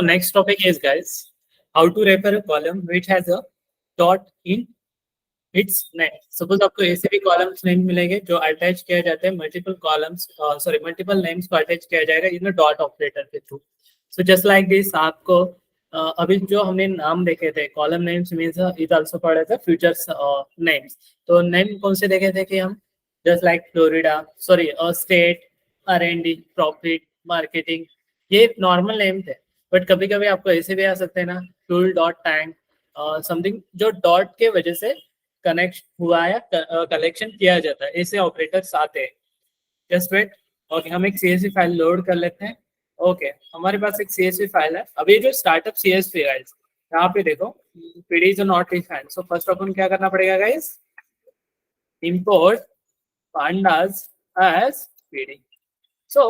Next topic is, guys, how to refer a column which has a dot in its name. Suppose आपको ऐसे भी columns name मिलेंगे जो attach किया जाता है multiple columns, multiple names को अटैच किया जाएगा इन dot operator के through. So just like this, आपको अभी जो हमने नाम देखे थे column names means it also पढ़े थे futures names. तो name कौन से देखे थे कि हम just like Florida, state, R&D, profit, marketing, ये नॉर्मल नेम थे. बट कभी कभी आपको ऐसे भी आ सकते हैं ना, टूल डॉट टैंक समथिंग जो डॉट के वजह से कनेक्ट हुआ या कलेक्शन किया जाता है, ऐसे ऑपरेटर्स आते हैं. Just wait. ओके, हम एक सीएसवी फाइल लोड कर लेते हैं. ओके, हमारे पास एक सीएसवी फाइल है. अब ये जो स्टार्टअप सीएसवी गाइस, यहाँ पे देखो PD is not defined. So first of all क्या करना पड़ेगा guys, import pandas as pd. So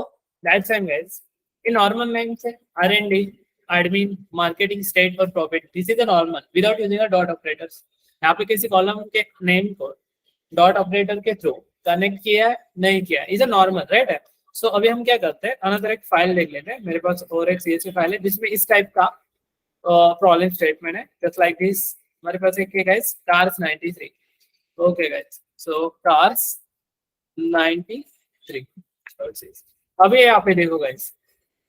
that's time guys. In normal names है R&D, admin, marketing, state और profit. This is the normal without using a dot operators. यहाँ पे किसी column के name co dot operator के through connect किया है नहीं किया, इज अ नॉर्मल, राइट है. सो अभी हम क्या करते हैं, अनदर एक फाइल देख लेते हैं. मेरे पास और एक सीएसवी फाइल है जिसमें इस टाइप का प्रॉब्लम स्टेटमेंट है. Just like this. हमारे पास एक है गाइस कार्स 93. ओके गाइस, सो कार्स 93. अभी यहाँ पे देखो guys,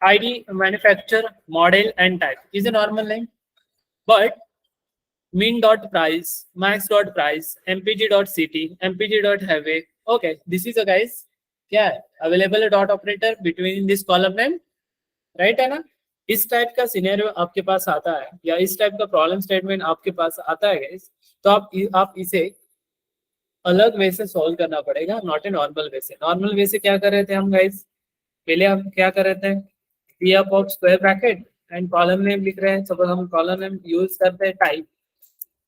ID, manufacturer, model and type is a normal name, but min dot price, max dot price, mpg dot city, mpg dot highway. Okay, this is a guys क्या है, available dot operator between this column name, right है ना. इस type का scenario आपके पास आता है या इस टाइप का प्रॉब्लम स्टेटमेंट आपके पास आता है गाइस, तो आप इसे अलग वे से सॉल्व करना पड़ेगा, नॉट ए नॉर्मल वे से. नॉर्मल वे से क्या कर रहे थे हम गाइस, पहले हम क्या कर रहे थे, P of square bracket and column name लिख रहे हैं. सपोज हम column name यूज करते हैं type,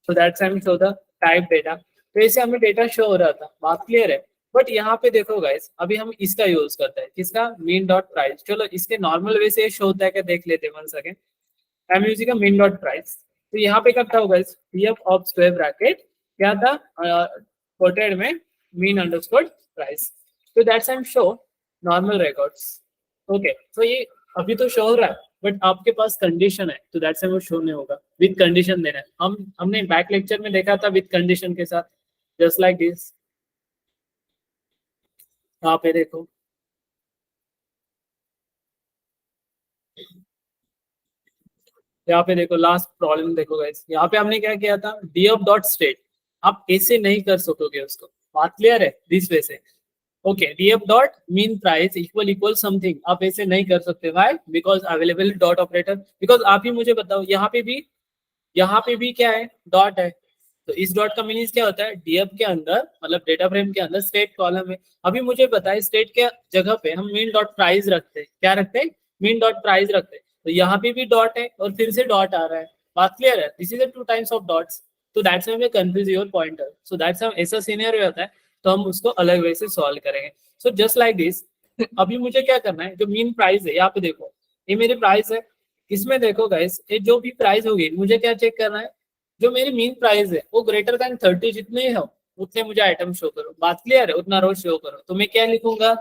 so that's time show the type data. तो ऐसे हमें डेटा शो हो रहा था, बात क्लियर है. बट यहाँ पे देखो गाइस, अभी हम इसका यूज करते हैं, किसका, मीन डॉट प्राइस. चलो इसके नॉर्मल वे से शो होता है क्या देख लेते हैं. 1 second. I am using mean dot price. तो यहाँ पे क्या था guys, P of square bracket क्या था, कोटेड में मीन अंडरस्कोर प्राइस. तो that's time show normal records. Okay, तो ये अभी तो शो हो रहा है बट आपके पास कंडीशन है, तो दैट्स वो शो नहीं होगा. विद कंडीशन देना है. हमने बैक लेक्चर में देखा था विद कंडीशन के साथ. Just like this. यहाँ पे देखो, यहाँ पे देखो लास्ट प्रॉब्लम देखो गाइस. यहाँ पे हमने क्या किया था, df डॉट स्टेट. आप ऐसे नहीं कर सकोगे उसको, बात क्लियर है. दिस वे से okay, df dot mean price equal something, आप ऐसे नहीं कर सकते. Why, because available dot operator. Because आप ही मुझे बताओ, यहाँ पे भी क्या है, डॉट है. तो इस डॉट का मीनिंग क्या होता है, df के अंदर मतलब डेटा फ्रेम के अंदर स्टेट कॉलम है. अभी मुझे बताए स्टेट के जगह पे हम मीन डॉट प्राइस रखते हैं. क्या रखते हैं, मीन डॉट प्राइस रखते हैं. तो यहाँ पे भी डॉट है और फिर से डॉट आ रहा है. बात क्लियर है. This is 2 times of dots. तो that's why we confuse your pointer. So that's ऐसा सिनेरियो होता है, तो हम उसको अलग वे से सॉल्व करेंगे. So just like this. अभी मुझे क्या करना है, जो मीन प्राइस है यहाँ पे देखो, ये मेरी प्राइस है. इसमें देखो गाइस, ये जो भी प्राइस होगी मुझे क्या चेक करना है, जो मेरी मीन प्राइस है वो ग्रेटर देन 30 जितने हो उतने मुझे आइटम शो करो. बात क्लियर है, उतना रोज शो करो. तो मैं क्या लिखूंगा,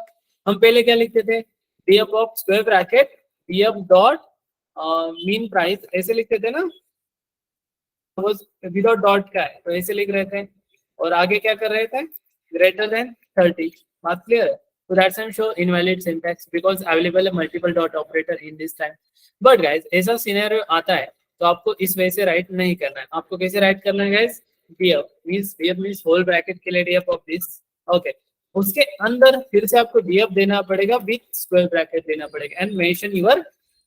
हम पहले क्या लिखते थे, df of square bracket df dot mean price, ऐसे लिखते थे ना. विदाउट डॉट का है तो ऐसे लिख रहे थे, और आगे क्या कर रहे थे, ग्रेटर देन 30. बात क्लियर है. So that's I'm show invalid syntax because available a multiple dot operator in this time. But guys, ऐसा सिनेरियो आता है तो आपको इस वजह से राइट नहीं करना है. आपको कैसे राइट करना है guys, df means whole bracket के लिए df ऑफ दिस. ओके, उसके अंदर फिर से आपको df देना पड़ेगा, विथ स्क्वायर ब्रैकेट देना पड़ेगा, and mention your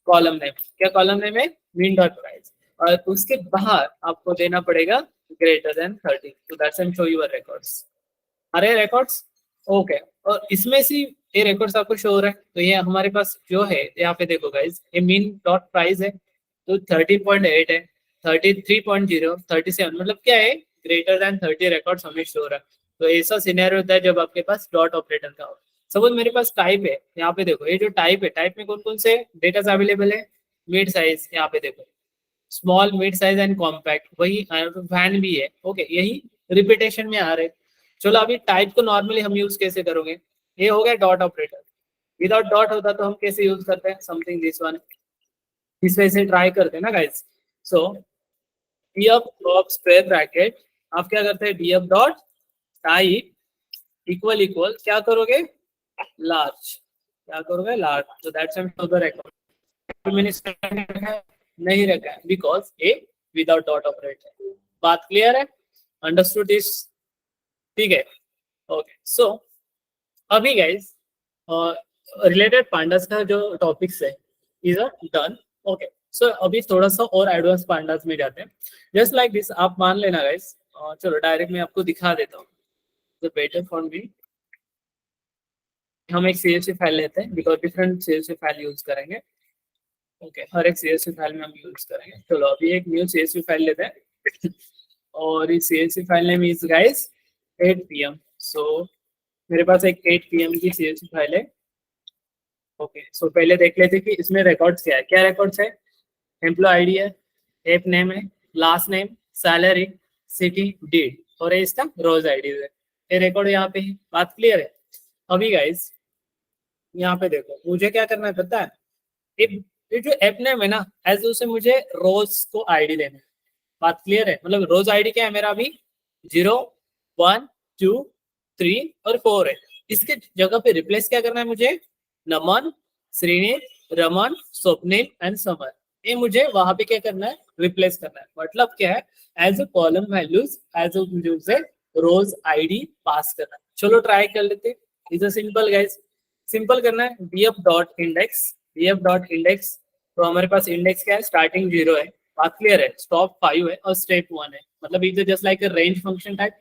column name. क्या कॉलम नेम है, मीन डॉट प्राइस. और उसके बाहर आपको देना पड़ेगा ग्रेटर देन 30. तो that's M show your records. अरे रिकॉर्ड्स ओके, और इसमें से ये रिकॉर्ड्स आपको शो हो रहा है. तो ये हमारे पास जो है, यहाँ पे देखो गाइस, ये मीन डॉट प्राइस है तो 30.8 है, 33.0, 37, मतलब क्या है, ग्रेटर देन 30 रिकॉर्ड्स हमें शो हो रहा है. तो ऐसा सिनेरियो होता है जब आपके पास डॉट ऑपरेटर का हो. सपोज मेरे पास टाइप है, यहाँ पे देखो ये जो टाइप है, टाइप में कौन कौन से डेटा अवेलेबल है, मिड साइज, यहाँ पे देखो small, mid size and compact, वही वैन भी है. ओके, यही रिपीटेशन में आ रहे. चलो अभी टाइप को नॉर्मली हम यूज कैसे करोगे, ये हो गया डॉट ऑपरेटर. विदाउट डॉट होता तो हम कैसे यूज करते हैं, समथिंग दिस वन. इस वजह से ट्राई करते हैं ना guys. So D of square bracket, आप क्या करते हैं, D of dot type equal equal क्या करोगे, लार्ज, क्या करोगे, लार्ज। तो दैट्स द रेकॉर्ड मैंने नहीं रखा है because A without dot operator. बात क्लियर है, अंडरस्टूड दिस, ठीक है। ओके सो अभी गाइस रिलेटेड पांडास का जो टॉपिक्स है इज डन। ओके सो अभी थोड़ा सा और एडवांस पांडास में जाते हैं। जस्ट लाइक दिस आप मान लेना गाइस, चलो डायरेक्ट मैं आपको दिखा देता हूँ, तो बेटर फॉर मी हम एक CSV फाइल लेते हैं because different CSV file use करेंगे। ओके हर एक CSV फाइल में हम यूज करेंगे। चलो अभी एक न्यू CSV फाइल लेते हैं और इस CSV file name is guys 8 PM। सो मेरे पास एक 8 PM की CSV फाइल है। ओके सो पहले देख लेते कि इसमें रिकॉर्ड्स क्या है। क्या रिकॉर्ड्स है, एम्प्लॉय आईडी है, एप नेम है, last name, salary, city, date और ये इसका रोज आईडी है। ये रिकॉर्ड यहाँ पे है, बात क्लियर है। अभी गाइस यहाँ पे देखो मुझे क्या करना है पता है, ये जो ऐप नेम है ना एज उसे मुझे रोज को आईडी देना है। बात क्लियर है, मतलब रोज आईडी क्या है मेरा अभी 0 1 2 3 और 4 है। इसके जगह पे रिप्लेस क्या करना है मुझे, नमन, श्रीनी, रमन, स्वप्निल एंड समर, ये मुझे वहां पे क्या करना है, रिप्लेस करना है। मतलब क्या है, as a column values as मुझे रोज आईडी पास करना है। चलो ट्राई कर लेते, is a simple guys. Simple करना है, df dot index, df dot index. तो हमारे पास इंडेक्स क्या है, स्टार्टिंग 0 है, बात क्लियर है, स्टॉप 5 है और स्टेप 1 है, मतलब is just like a range function type.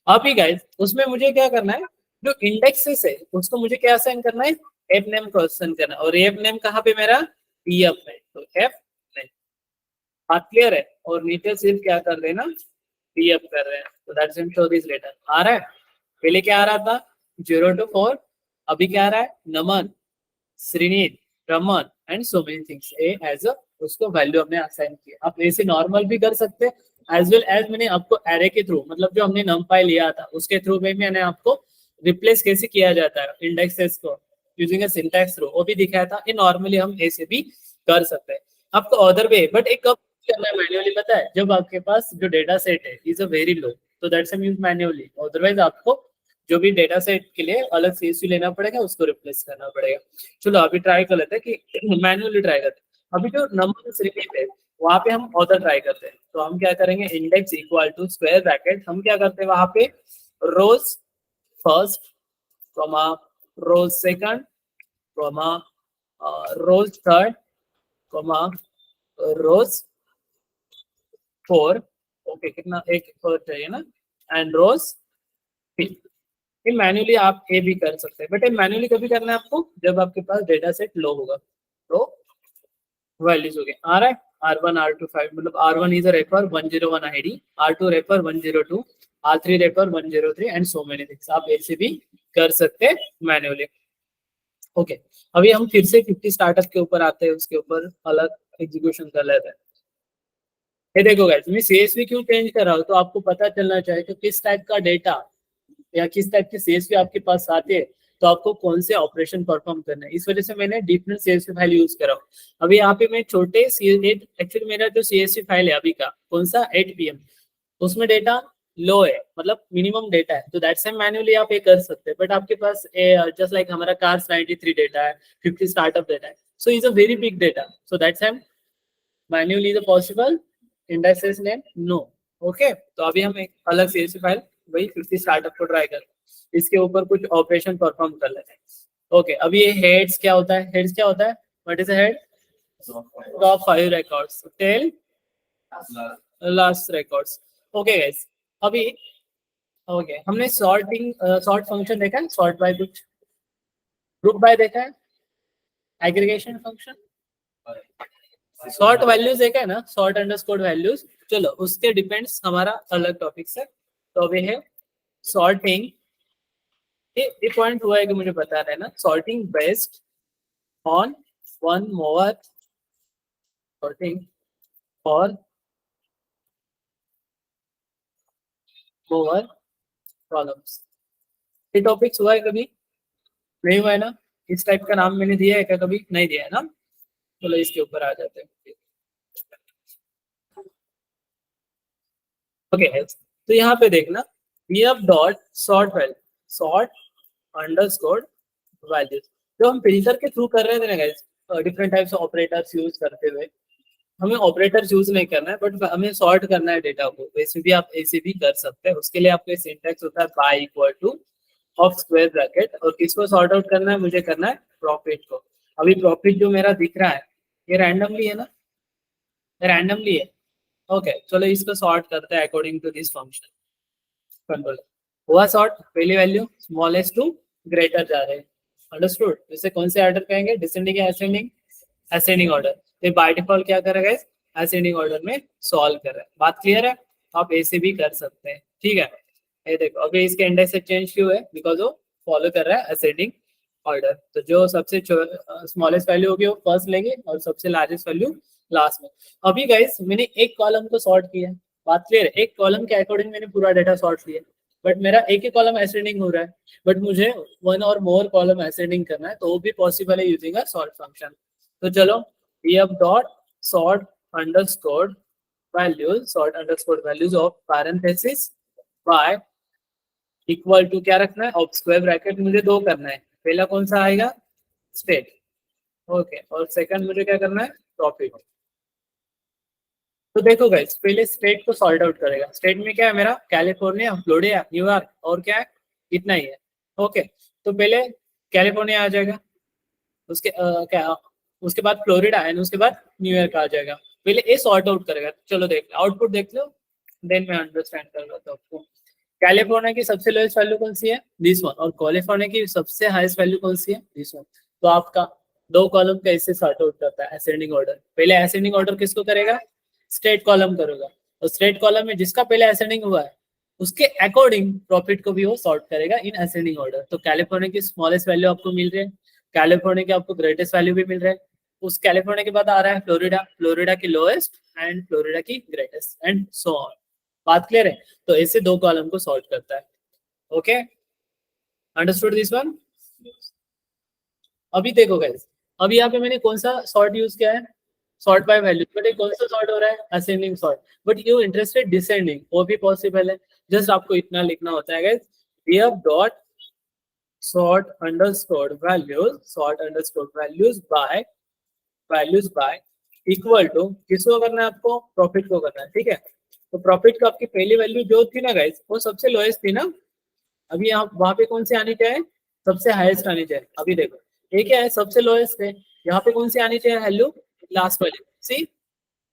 अभी गाइस उसमें मुझे क्या करना है, जो इंडेक्सेस है उसको मुझे क्या असाइन करना है, एप नेम को असाइन करना है। और एप नेम कहाँ पे मेरा, pf है, तो एफ नेम, बात क्लियर है। और नीचे सिर्फ क्या कर रहे हैं ना, pf कर रहे हैं। तो that's in show this letter आ रहा है। पहले क्या आ रहा था 0 to 4, अभी क्या आ रहा है, Naman, Shrinit, Raman and so many things, ए एज अ उसको वैल्यू हमने असाइन किया। आप ऐसे नॉर्मल भी कर सकते हैं एज वेल एज मैंने आपको एरे के थ्रू, मतलब जो हमने नमपाई लिया था उसके थ्रू में मैंने आपको रिप्लेस कैसे किया जाता है इंडेक्सेस को यूजिंग अ सिंटैक्स थ्रू वो भी दिखाया था। ये नॉर्मली हम ऐसे भी कर सकते हैं। आपको अदर वे, बट एक कब करना है मैन्युअली पता है, जब आपके पास जो डेटा सेट है इज अ वेरी लो, तो दैट्स यूज मैन्युअली। अदरवाइज आपको जो भी डेटा सेट के लिए अलग CSV लेना पड़ेगा, उसको रिप्लेस करना पड़ेगा। चलो अभी ट्राई कर लेते हैं कि मैन्युअली ट्राई करते हैं। अभी जो नंबर रिपीट है वहां पे हम ऑर्डर ट्राई करते हैं। तो हम क्या करेंगे, index equal to square bracket, हम क्या करते हैं वहां पे rows first, comma rows second, comma rows third, comma rows four, okay कितना एक चाहिए ना, एंड रोज फिफ्थ। ये मैन्युअली आप ये भी कर सकते हैं, बट ये मैन्युअली कभी करना है आपको जब आपके पास डेटा सेट लो होगा। तो वैल्यूज हो गए आ रहा है, R1 R2 5, मतलब R1 is a refer 101 ID, R2 refer 102, R3 refer 103 and so many things. आप ऐसे भी कर सकते हैं मैन्युअली। ओके अभी हम फिर से 50 स्टार्टअप के ऊपर आते हैं, उसके ऊपर अलग एग्जीक्यूशन कर लेते हैं। ये देखो गाइस, मैं CSV क्यों चेंज कर रहा हूँ, तो आपको पता चलना चाहिए कि किस टाइप का डेटा या किस टाइप की CSV आपके पास आते हैं, तो आपको कौन से ऑपरेशन परफॉर्म करना है। इस वजह से मैंने डिफरेंट CSV फाइल यूज करा हूँ। अभी यहाँ पे मैं छोटे एक्चुअली मेरा जो CSV फाइल है अभी का कौन सा 8 PM, उसमें डेटा लो है, मतलब मिनिमम डेटा है, तो दैट्स मैन्युअली आप ये कर सकते हैं। बट आपके पास जस्ट लाइक हमारा कार्स 93 डेटा है, 50 स्टार्टअप डेटा है, so is a very big data, so that's manually the possible, indexes name no। Okay तो अभी हम एक अलग CSV फाइल वही 50 स्टार्टअप को ट्राई कर, इसके ऊपर कुछ ऑपरेशन परफॉर्म कर लेते हैं। ओके अभी ये हेड्स क्या होता है, हेड्स क्या होता है, what is head, top 5 records, tail last records. Okay guys अभी ओके हमने सॉर्टिंग सॉर्ट फंक्शन देखा है, सॉर्ट बाय कुछ, ग्रुप बाय देखा है, एग्रीगेशन फंक्शन, शॉर्ट वैल्यूज देखा है ना, शॉर्ट अंडरस्कोर वैल्यूज। चलो उसके डिपेंड्स हमारा अलग टॉपिक है। तो अभी है सॉर्टिंग, ये पॉइंट हुआ है कि मुझे बता रहा है ना, sorting based on one more, sorting for more columns. ये टॉपिक्स हुआ है कभी, नहीं हुआ है ना, इस टाइप का नाम मैंने दिया है क्या, कभी नहीं दिया है ना। चलो इसके ऊपर आ जाते हैं। ओके, तो यहाँ पे देखना pf dot sort value, sort underscore values, जो हम फिल्टर के थ्रू कर रहे थे ना guys, different types of operators use करते हुए, हमें ऑपरेटर्स यूज नहीं करना है, बट हमें सॉर्ट करना है डेटा को। वैसे भी आप ऐसे भी कर सकते हैं। उसके लिए आपके सिंटैक्स होता है by equal to of square bracket, और किसको सॉर्ट आउट करना है, मुझे करना है प्रॉफिट को। अभी प्रॉफिट जो मेरा दिख रहा है ये रैंडमली है ना, रैंडमली है। ओके, चलो इसको सॉर्ट करते हैं according to this function control. हुआ सॉर्ट, पहली वैल्यू स्मॉलेस्ट टू ग्रेटर जा रहे हैं, अंडरस्टूड। इसे कौन से ऑर्डर कहेंगे, डिसेंडिंग या असेंडिंग, असेंडिंग ऑर्डर। तो बाय डिफॉल्ट क्या करेगा, असेंडिंग ऑर्डर में सॉल्व कर रहा है। बात क्लियर है, आप ऐसे भी कर सकते हैं, ठीक है। ये देखो अभी इसके इंडेक्स से चेंज क्यों है, बिकॉज वो फॉलो कर रहा है असेंडिंग ऑर्डर। तो जो सबसे स्मॉलेस्ट वैल्यू होगी वो फर्स्ट लेंगे और सबसे लार्जेस्ट वैल्यू लास्ट में। अभी गाइस मैंने एक कॉलम को सॉर्ट किया, बात क्लियर है, एक कॉलम के अकॉर्डिंग मैंने पूरा डेटा सॉर्ट लिया, बट मेरा एक ही कॉलम असेंडिंग हो रहा है, बट मुझे वन और मोर कॉलम असेंडिंग करना है, तो वो भी पॉसिबल है यूजिंग अ सॉर्ट फंक्शन। तो चलो pf dot sort underscore values, sort underscore values of parenthesis by equal to क्या रखना है, ऑफ स्क्वायर ब्रैकेट मुझे दो करना है। पहला कौन सा आएगा, स्टेट, ओके, और सेकंड मुझे क्या करना है, प्रॉफिट। तो देखो गाइस, पहले स्टेट को सॉर्ट आउट करेगा। स्टेट में क्या है मेरा, कैलिफोर्निया, फ्लोरिडा, न्यूयॉर्क, और क्या है, इतना ही है। ओके, तो पहले कैलिफोर्निया आ जाएगा, उसके क्या, उसके बाद फ्लोरिडा एंड उसके बाद न्यूयॉर्क आ जाएगा। पहले ए सॉर्ट आउट करेगा। चलो देख आउटपुट देख लो, देन मैं अंडरस्टैंड कर रहा था आपको। कैलिफोर्निया की सबसे लोएस्ट वैल्यू कौन सी है, दिस वन, और कैलिफोर्निया की सबसे हाईएस्ट वैल्यू कौन सी है, दिस वन। तो आपका दो कॉलम कैसे सॉर्ट आउट करता है, असेंडिंग ऑर्डर। पहले असेंडिंग ऑर्डर किसको करेगा, स्ट्रेट कॉलम करेगा, और स्ट्रेट कॉलम में जिसका पहले असेंडिंग हुआ है उसके अकॉर्डिंग प्रॉफिट को भी वो सॉर्ट करेगा इन असेंडिंग ऑर्डर। तो कैलिफोर्निया की स्मॉलेस्ट वैल्यू आपको मिल रही है, कैलिफोर्निया की आपको ग्रेटेस्ट वैल्यू भी मिल रहा है। उस कैलिफोर्निया के बाद आ रहा है फ्लोरिडा, फ्लोरिडा की लोएस्ट एंड फ्लोरिडा की ग्रेटेस्ट एंड सो ऑन। बात क्लियर है, तो ऐसे दो कॉलम को सॉर्ट करता है। Okay, understood this one. अभी देखो गाइस, अभी यहाँ पे मैंने कौन सा सॉर्ट यूज किया है, सॉर्ट बाय वैल्यू, बट ये कौन सा सॉर्ट हो रहा है, ascending sort. But you interested descending, वो भी पॉसिबल है। जस्ट आपको इतना लिखना होता है guys, pf dot sort underscore values, sort underscore values by equal to, किसको करना है आपको, प्रॉफिट को करना है, ठीक है। तो प्रॉफिट को आपकी पहली वैल्यू जो थी ना गाइस, वो सबसे लोएस्ट थी ना, अभी यहाँ वहां पे कौन सी आनी चाहिए, सबसे हाईएस्ट आनी चाहिए। अभी देखो ये क्या है, सबसे लोएस्ट है, यहाँ पे कौन सी आनी चाहिए वैल्यू, लास्ट वाली, सी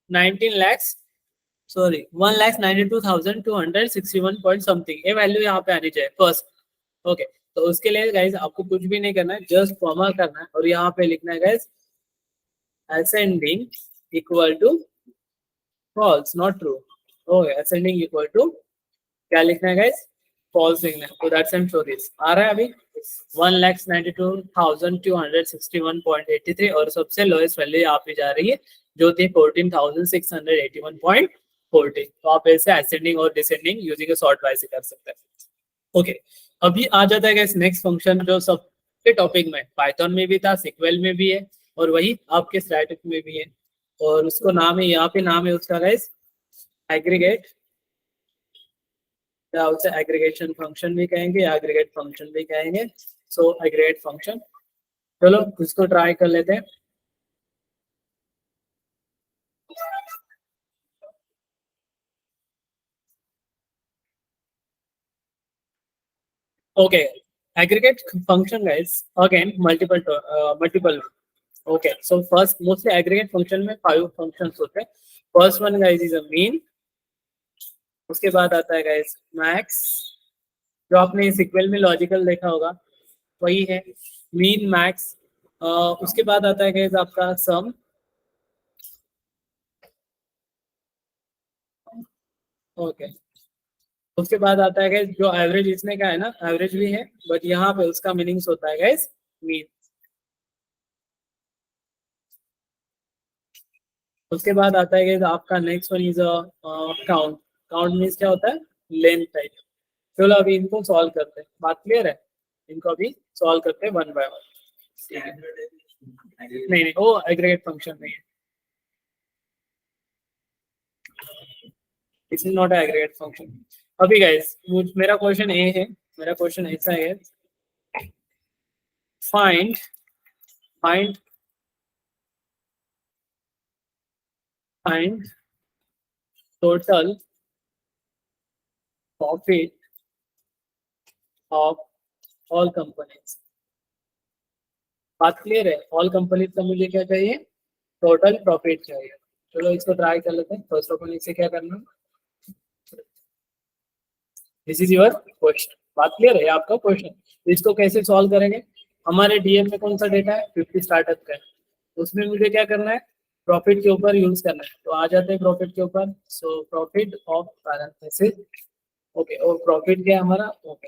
19 lakhs, सॉरी 1,92,261 पॉइंट समथिंग, ये वैल्यू यहाँ पे आनी चाहिए फर्स्ट। ओके, तो उसके लिए गाइस आपको कुछ भी नहीं करना है, जस्ट कॉमा करना है और यहाँ पे लिखना है guys ascending equal to false, not true. Okay, ascending equal to क्या लिखना है गाइस, फॉल्स लिखना है। तो दैट्स एंड शो दिस आ रहा है अभी 1,92,261.83, और सबसे लोएस्ट वैल्यू यहाँ पे जा रही है जो थी 14,681.40। तो आप ऐसे असेंडिंग और डिसेंडिंग यूजिंग सॉर्ट वाइज से कर सकते हैं। ओके, अभी आ जाता है गाइस नेक्स्ट फंक्शन, जो सबके टॉपिक में पाइथन में भी था, सिक्वेल में भी है, और वही आपके स्टैटिक में भी है, और उसको नाम है, यहाँ पे नाम है उसका गाइस एग्रीगेट, या उसे एग्रीगेशन फंक्शन भी कहेंगे या एग्रीगेट फंक्शन भी कहेंगे। सो एग्रीगेट फंक्शन, चलो इसको ट्राई कर लेते हैं। Okay, aggregate function guys again multiple. Okay, so first mostly aggregate function में 5 फंक्शंस होते हैं। First one guys is a mean, उसके बाद आता है गाइस मैक्स, जो आपने सिक्वेल में लॉजिकल देखा होगा वही है, मीन मैक्स। उसके बाद आता है गाइस आपका सम, ओके। उसके बाद आता है गाइस जो एवरेज, इसमें क्या है ना, एवरेज भी है बट यहाँ पे उसका मीनिंग्स होता है गाइस मीन। उसके बाद आता है गाइस आपका next one is count. Count means क्या होता है, लेंथ टाइप। चलो अभी इनको सॉल्व करते हैं, बात क्लियर है, इनको अभी सॉल्व करते हैं वन बाय वन। नहीं नहीं, वो एग्रीगेट फंक्शन नहीं है, this is not aggregate function. अभी गाइस मेरा क्वेश्चन ए है, मेरा क्वेश्चन ऐसा है, find find find total profit of all companies. बात क्लियर है? ऑल कंपनीज का मुझे क्या चाहिए? टोटल प्रॉफिट चाहिए। चलो इसको ट्राई कर लेते हैं। फर्स्ट ऑफ ऑल इसे क्या करना है, दिस इज योर क्वेश्चन। बात क्लियर है आपका क्वेश्चन? तो इसको कैसे सॉल्व करेंगे? हमारे डीएम में कौन सा डेटा है? 50 स्टार्टअप का है, उसमें मुझे क्या करना है? प्रॉफिट के ऊपर यूज करना है। तो आ जाते हैं प्रॉफिट के ऊपर। So profit of parenthesis, okay, और प्रॉफिट क्या है हमारा? ओके,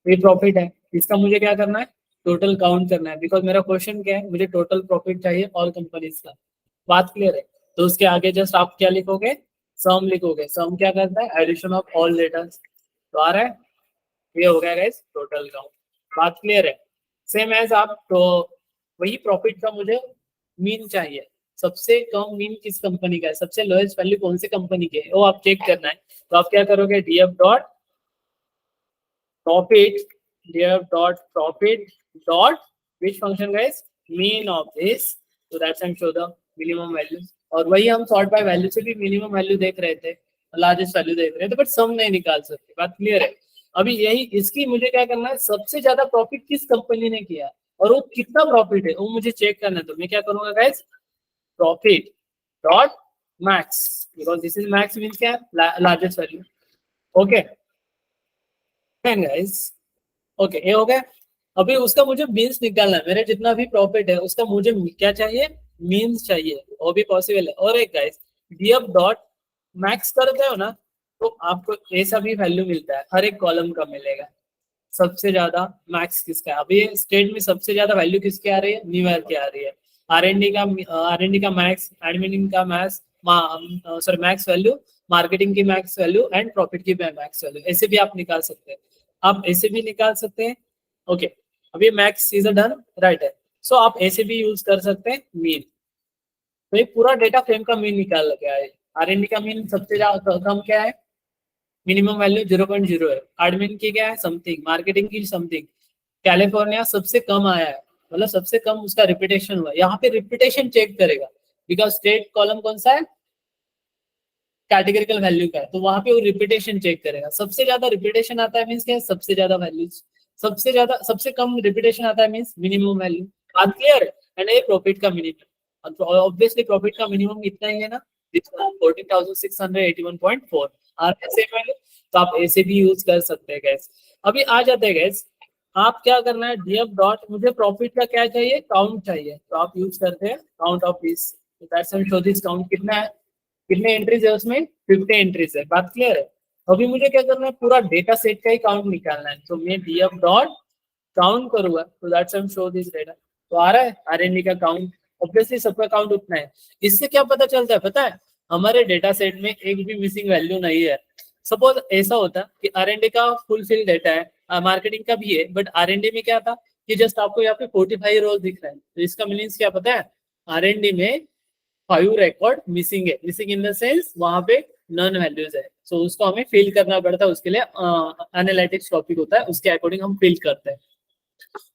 ये प्रॉफिट है, इसका मुझे क्या करना है? टोटल काउंट करना है, बिकॉज मेरा क्वेश्चन क्या है, मुझे टोटल प्रॉफिट चाहिए ऑल कंपनीज का। बात क्लियर है? तो उसके आगे जस्ट आप क्या लिखोगे? सम लिखोगे। सम क्या करता है? Addition of all data. तो आ रहा है, ये हो गया गाइस टोटल काउंट। बात क्लियर है? सेम एज आप तो वही प्रॉफिट का मुझे मीन चाहिए। सबसे कम मीन किस कंपनी का है, सबसे लोएस्ट वैल्यू कौन सी कंपनी की है, वो आप चेक करना है। तो आप क्या करोगे? DF dot profit, DF dot profit dot which function guys? Mean of this, तो that's and show the minimum value. और वही हम सॉर्ट बाय वैल्यू से भी मिनिमम वैल्यू देख रहे थे, लार्जेस्ट वैल्यू देख रहे थे, बट सम नहीं निकाल सकते। बात क्लियर है? अभी यही इसकी मुझे क्या करना है? सबसे ज्यादा प्रॉफिट किस कंपनी ने किया और वो कितना प्रॉफिट है वो मुझे चेक करना है। तो मैं क्या करूंगा guys? Profit dot max, because this is max means क्या? Largest value. Okay guys, okay, ये हो गया। अभी उसका मुझे मीन्स निकालना है। मेरे जितना भी प्रॉफिट है उसका मुझे क्या चाहिए? मीन्स चाहिए। वो भी पॉसिबल है। और एक गाइस, डीएफ डॉट मैक्स करते हो ना, तो आपको ऐसा भी वैल्यू मिलता है, हर एक कॉलम का मिलेगा। सबसे ज्यादा मैक्स किसका है? अभी स्टेट में सबसे ज्यादा वैल्यू किसकी आ रही है? न्यू ईयर की आ रही है। आर एन डी का मैक्स, एडमिन का max, sorry max value, marketing की मैक्स वैल्यू एंड प्रॉफिट की मैक्स वैल्यू, ऐसे भी आप निकाल सकते हैं। आप ऐसे भी निकाल सकते हैं। ओके, अभी मैक्स इज डन, राइट है। सो आप ऐसे भी यूज कर सकते हैं मीन। तो ये पूरा डेटा फ्रेम का मीन निकाल गया है। आर एन डी का मीन सबसे ज्यादा कम क्या है? मिनिमम वैल्यू 0.0 है। एडमिन की क्या है? समथिंग। मार्केटिंग की समथिंग। कैलिफोर्निया सबसे कम आया है, मतलब सबसे कम उसका रिपीटेशन हुआ। यहाँ पे रिपीटेशन चेक करेगा, बिकॉज स्टेट कॉलम कौन सा है? कैटेगरिकल वैल्यू का है, तो वहां पे वो रिपीटेशन चेक करेगा। सबसे ज्यादा रिपीटेशन आता है मीन्स क्या है? सबसे ज्यादा वैल्यूज। सबसे ज्यादा, सबसे कम रिपीटेशन आता है मीन्स मिनिमम वैल्यू। बात क्लियर है? एंड ये प्रॉफिट का मिनिमम, ऑब्वियसली प्रॉफिट का मिनिमम इतना ही है ना, 14,681.4 आर ऐसे वैल्यू। तो आप ऐसे भी यूज कर सकते हैं गैस। अभी आ जाते हैं गैस, आप क्या करना है? डीएफ डॉट, मुझे प्रॉफिट का क्या चाहिए? काउंट चाहिए। तो आप यूज करते हैं count of this. Show this count कितना है? कितने एंट्रीज है उसमें? 50 एंट्रीज है। बात क्लियर है? अभी मुझे क्या करना है? पूरा डेटा सेट का ही काउंट निकालना है। तो मैं डीएफ डॉट काउंट करूंगा, तो दैट्स हम शो दिस डेटा। तो आ रहा है आरएनडी का काउंट। ऑब्वियसली सबका काउंट उतना है। इससे क्या पता चलता है पता है? हमारे डेटा सेट में एक भी मिसिंग वैल्यू नहीं है। सपोज ऐसा होता कि आरएनडी का फुलफिल डेटा है, मार्केटिंग का भी है, बट आरएनडी में क्या था कि जस्ट आपको यहाँ पे 45 रोज दिख रहा है। तो इसका मीनिंग क्या पता है? आरएनडी में 5 रिकॉर्ड मिसिंग है। मिसिंग इन द सेंस वहां पे नन वैल्यूज है। सो उसको हमें फिल करना पड़ता है। उसके लिए एनालिटिक्स टॉपिक होता है, उसके अकॉर्डिंग हम फिल करते हैं।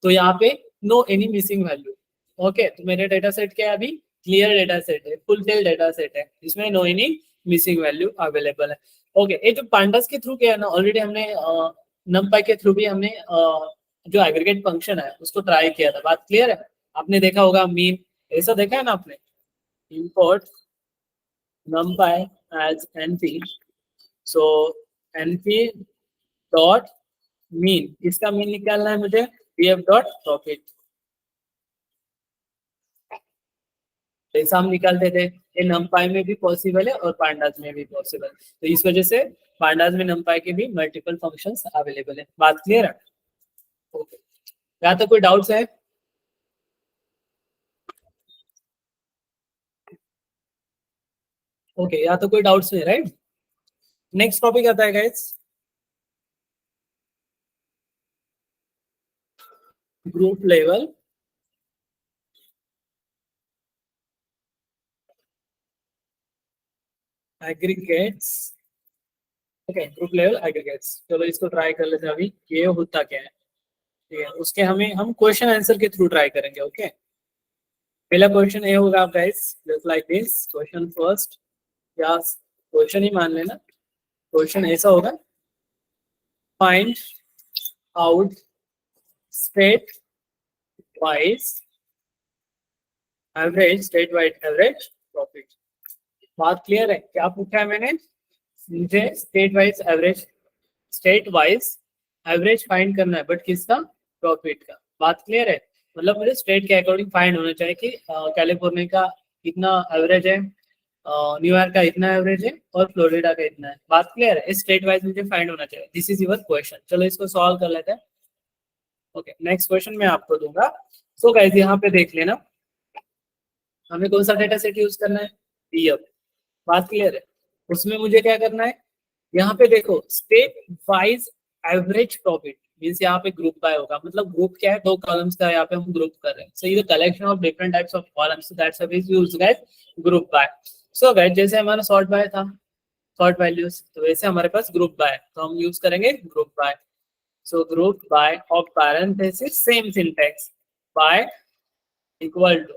तो यहाँ पे no any missing value. Okay, तो मेरे डेटा सेट क्या है? अभी क्लियर डेटा सेट है, फुलफिल डेटा सेट है, इसमें no any missing value available है। ओके, ये जो पांडास के थ्रू क्या है ना, ऑलरेडी हमने नमपाई के थ्रू भी हमने जो एग्रीगेट फंक्शन है उसको ट्राई किया था। बात क्लियर है? आपने देखा होगा मीन, ऐसा देखा है ना आपने? import numpy as np, so np dot mean, इसका मीन निकालना है मुझे, df dot profit। ऐसा हम निकालते थे, ये numpy में भी पॉसिबल है और pandas में भी पॉसिबल। तो इस वजह से pandas में numpy के भी मल्टीपल फंक्शंस अवेलेबल है। बात क्लियर है? ओके, यहाँ तक कोई डाउट्स है? ओके, यहाँ तो कोई डाउट्स नहीं, राइट? नेक्स्ट टॉपिक आता है guys, group level aggregates, okay, group level aggregates. चलो इसको ट्राई कर लेते हैं अभी, ये होता क्या है। ठीक है, उसके हम क्वेश्चन आंसर के थ्रू ट्राई करेंगे। ओके, पहला क्वेश्चन ये होगा guys, just like this question first, या क्वेश्चन ही मान लेना। क्वेश्चन ऐसा होगा, find out state wise average, state wise average profit. बात क्लियर है? क्या पूछा है मैंने? मुझे स्टेट वाइज एवरेज फाइंड करना है, बट किसका? प्रॉफिट का। बात क्लियर है? मतलब मुझे स्टेट के अकॉर्डिंग फाइंड होना चाहिए कि कैलिफोर्निया का कितना एवरेज है, न्यूयॉर्क का इतना एवरेज है, और फ्लोरिडा का इतना है। बात क्लियर है? स्टेट वाइज मुझे फाइंड होना चाहिए। This is your question. चलो इसको सॉल्व कर लेते हैं। ओके, नेक्स्ट क्वेश्चन मैं आपको दूंगा। सो गाइस यहाँ पे देख लेना, हमें कौन सा डेटा सेट यूज करना है? DF। बात क्लियर है? उसमें मुझे क्या करना है, यहाँ पे देखो state wise average profit means यहाँ पे ग्रुप बाय होगा। मतलब ग्रुप क्या है? दो कॉलम्स का यहाँ पे हम ग्रुप कर रहे हैं। सो ये collection of different types of columns, that's why we use guys group by. So guys जैसे हमारा सॉर्ट बाय था, सॉर्ट वैल्यूज, तो वैसे हमारे पास ग्रुप बाय, तो हम यूज करेंगे group by. So group by of parenthesis, same syntax, by equal to,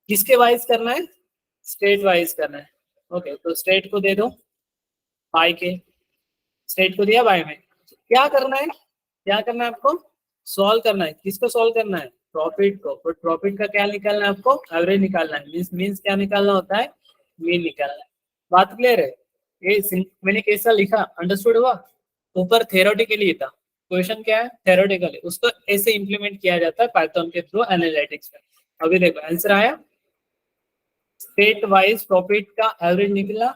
किसके वाइज करना है? स्टेट वाइज करना है। ओके, तो स्टेट को दे दो बाय के, स्टेट को दिया बाय में। क्या करना है? क्या करना है आपको? सॉल्व करना है। किसको सॉल्व करना है? प्रॉफिट को। बट प्रॉफिट का क्या निकालना है आपको? एवरेज निकालना है। मीन्स क्या निकालना होता है? मीन निकालना है। बात क्लियर है? ये मैंने कैसा लिखा, अंडरस्टूड हुआ? ऊपर थ्योरेटिकली था, क्वेश्चन क्या है? थ्योरेटिकली, उसको ऐसे इंप्लीमेंट किया जाता है पाइथन के थ्रू एनालिटिक्स में। अभी देखो आंसर आया, स्टेट वाइज प्रॉफिट का एवरेज निकला।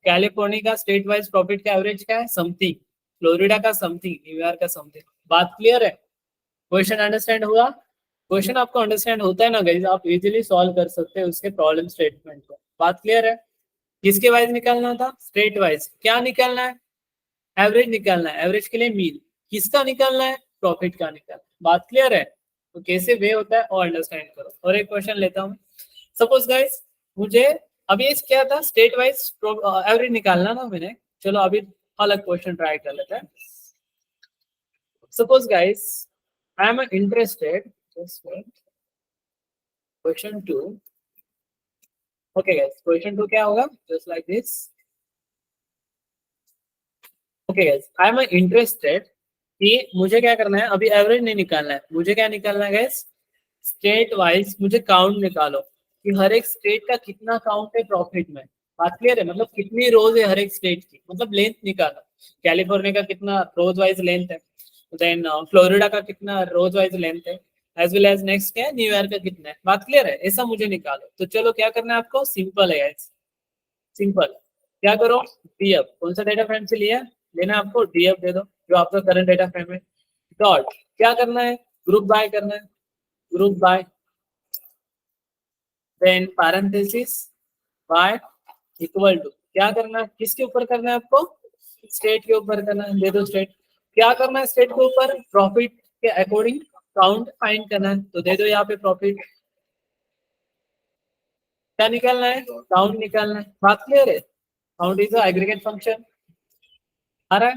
कैलिफोर्निया का स्टेट वाइज प्रॉफिट का एवरेज क्या है? समथिंग। फ्लोरिडा का समथिंग, न्यूयॉर्क का समथिंग। बात क्लियर है? क्वेश्चन अंडरस्टैंड हुआ? क्वेश्चन आपको अंडरस्टैंड होता है ना गाइस, आप इजीली सॉल्व कर सकते हैं उसके प्रॉब्लम स्टेटमेंट को। बात क्लियर है? किसके वाइज निकालना था? State wise. क्या निकालना है? एवरेज निकालना है। एवरेज के लिए मीन। किसका निकालना है? प्रॉफिट का निकालना है। बात क्लियर है? तो कैसे वे होता है और अंडरस्टैंड करो। और एक क्वेश्चन लेता हूँ, सपोज गाइस मुझे अभी इस क्या था, स्टेट वाइज एवरेज निकालना ना मैंने। चलो अभी अलग क्वेश्चन ट्राई कर लेते हैं। Suppose guys I am interested, question 2। Okay guys, question 2 क्या होगा? Just like this. Okay guys, I am interested कि मुझे क्या करना है, अभी एवरेज नहीं निकालना है, मुझे क्या निकालना है गाइस? स्टेट वाइज मुझे काउंट निकालो कि हर एक स्टेट का कितना काउंट है प्रॉफिट में। बात क्लियर है? मतलब कितनी रोज है हर एक स्टेट की, मतलब लेंथ निकालो। कैलिफोर्निया का कितना रोज वाइज लेंथ है, देन फ्लोरिडा का कितना रोज वाइज लेंथ है, एज वेल एज नेक्स्ट क्या है, न्यूयॉर्क का कितना है। बात क्लियर है? ऐसा मुझे निकालो। तो चलो क्या करना है आपको? सिंपल है गाइस, सिंपल। क्या करो? DF, कौन सा डेटा फ्रेम से लिया लेना है आपको? DF दे दो, जो आपका करंट डेटा फ्रेम है। डॉट क्या करना है? ग्रुप बाय करना है, group by, then parenthesis by equal to, क्या करना है? किसके ऊपर करना है आपको? स्टेट के ऊपर करना है। दे दो स्टेट। क्या करना है स्टेट के ऊपर? प्रॉफिट के अकॉर्डिंग काउंट फाइंड करना है, तो दे दो यहाँ पे प्रॉफिट। क्या निकालना है? काउंट निकालना है। बात क्लियर है? Count is aggregate function. आ रहा है?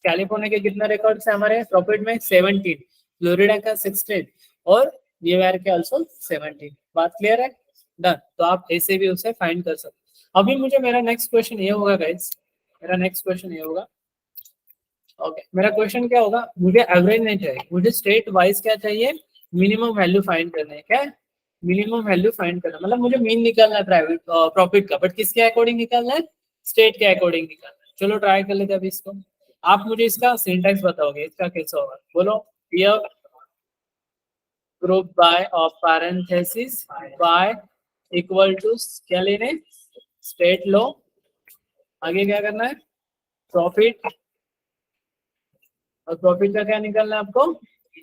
कैलिफोर्निया के कितना रिकॉर्ड्स है हमारे प्रॉफिट में? 17, फ्लोरिडा का 16, और न्यूयॉर्क के ऑल्सो 17। बात क्लियर है? डन। तो आप ऐसे भी उसे फाइंड कर सकते। अभी मुझे मेरा नेक्स्ट क्वेश्चन ये होगा गाइस, मेरा नेक्स्ट क्वेश्चन ये होगा। ओके, मेरा क्वेश्चन क्या होगा? मुझे एवरेज नहीं चाहिए, मुझे स्टेट वाइज क्या चाहिए? मिनिमम वैल्यू फाइंड करना है। क्या? मिनिमम वैल्यू फाइंड करना, मतलब मुझे मीन निकालना है प्राइवेट प्रॉफिट का, बट किसके अकॉर्डिंग निकालना है? स्टेट के अकॉर्डिंग निकालना है। चलो ट्राई कर लेते हैं अभी इसको। आप मुझे इसका सिंटैक्स बताओगे, इसका कैसा होगा? बोलो। Here group by of parenthesis by equal to, क्या लेने? स्टेट लो। आगे क्या करना है? प्रॉफिट। और प्रॉफिट का क्या निकालना है आपको?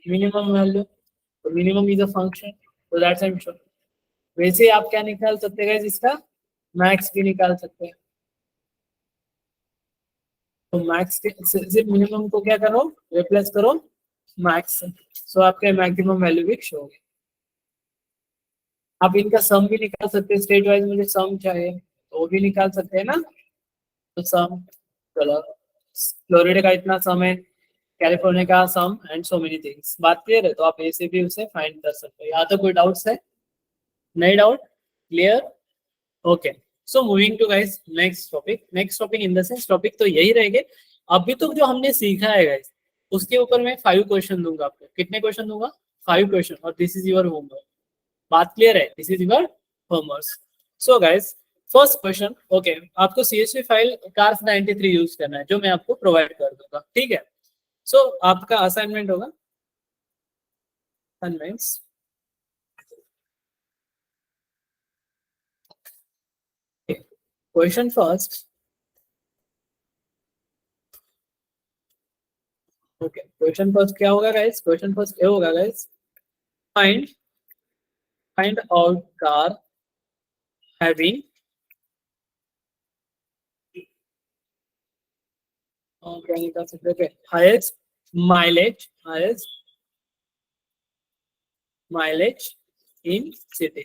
Minimum value. तो मिनिमम इज अ फंक्शन, तो दैट्स आई एम श्योर। वैसे आप क्या निकाल सकते हैं इसका? मैक्स भी निकाल सकते हैं। तो मैक्स के सिर्फ मिनिमम को क्या करो? रिप्लेस करो मैक्स से। सो आपके मैक्सिमम वैल्यू भी शो होगी। आप इनका सम भी निकाल सकते हैं, स्टेट वाइज मुझे सम चाहिए, तो वो भी निकाल सकते हैं ना। तो सम, चलो फ्लोरिडा का इतना सम है, कैलिफोर्निया का सम एंड सो मेनी थिंग्स। बात क्लियर है? तो आप ऐसे भी उसे फाइंड कर सकते हो। यहाँ तो कोई डाउट्स है? नहीं doubt? Clear? Okay, so moving to guys next topic. Next topic in the sense topic तो यही रहेंगे। अभी तो जो हमने सीखा है गाइस, उसके ऊपर मैं 5 क्वेश्चन दूंगा आपको। कितने क्वेश्चन दूंगा? 5 क्वेश्चन, और दिस इज योर होमवर्क। बात क्लियर है? This is your homework. So guys, first question, okay, आपको CSV फाइल कार्स 93 यूज करना है, जो मैं आपको प्रोवाइड कर दूंगा, ठीक है। सो आपका असाइनमेंट होगा, assignments, question first, okay, question first क्या होगा गाइस? क्वेश्चन फर्स्ट ये होगा guys, find find out car having, क्या निकाल सकते हैं, हाईएस्ट माइलेज, हाईएस्ट माइलेज इन सिटी।